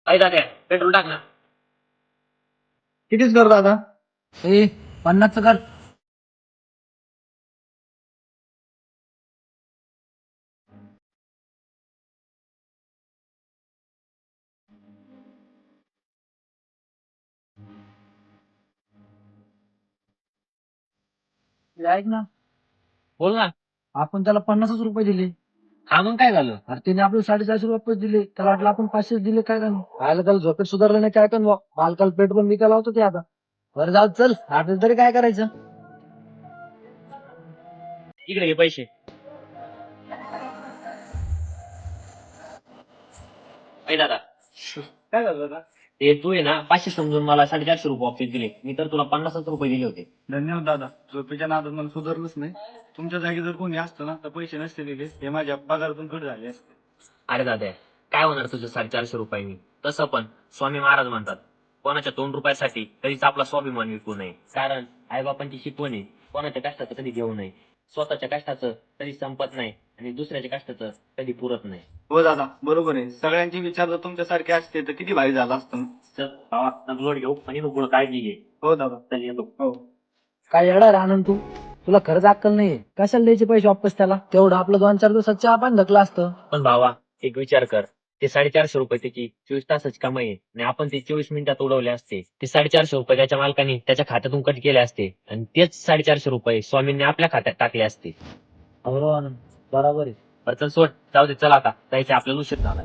आई दादा पेट्रोल टाक ना. कितीच कर दादा? 50 कर. ऐक ना, बोल ना. आपण त्याला 50च रुपये दिले. हा मग काय झालं? अरे त्याने आपल्याला 450 रुपये दिले. त्याला वाटलं आपण 500 दिले काय काय राहिलं, त्याला झोपेत सुधारलं नाही काय पण मालकाला पेट्रोल विकायला होतं ते आता. बरं जाऊ चल, आपल्याला तरी काय करायचं. इकडे घे पैसे. आई दादा काय झालं दादा? ते तू आहे ना 500 समजून मला 450 रुपये वापस दिले. मी तर तुला 50च रुपये दिले होते. धन्यवाद दादा. झोपेच्या नादात मला सुधारलंच नाही. तुमच्या जागी जर कोणी असतं ना तर पैसे नसते दिले, हे माझ्या पगारातून कट झाले असते. अरे दादा काय होणार तुझे 450 रुपयांनी? तसं पण स्वामी महाराज म्हणतात कोणाच्या 2 रुपयासाठी कधीच आपला स्वाभिमान विकू नये. कारण आईबापांची शिकवण आहे कोणाच्या कष्टाचं कधी घेऊ नये. स्वतःच्या कष्टाचं कधी संपत नाही आणि दुसऱ्याच्या कष्टाचं कधी पुरत नाही. हो दादा, बरोबर आहे. सगळ्यांचे विचार जर तुमच्यासारखे असते तर किती भारी झालं असतं ना. चल भावा लोड घेऊ आणि नको काळजी घे. हो दादा. चल येतो. हो. काय येणार आनंद तू, तुला खरंच अक्कल नाहीये. कशाला द्यायचे पैसे वापस त्याला? तेवढं आपलं 2-4 दिवसात चहा पाणी धकलं असतं. पण भावा एक विचार कर ते 450 रुपये त्याची 24 तासाची कमाई आहे आणि आपण ते 24 मिनिटात उडवले असते. ते 450 रुपये त्याच्या मालकाने त्याच्या खात्यातून कट केले असते आणि तेच 450 रुपये स्वामींनी आपल्या खात्यात टाकले असते. हो आनंद, बरोबर आहे. बरं चल सोड जाऊ दे. चल आता जायचं आपल्याला उशीर झाला.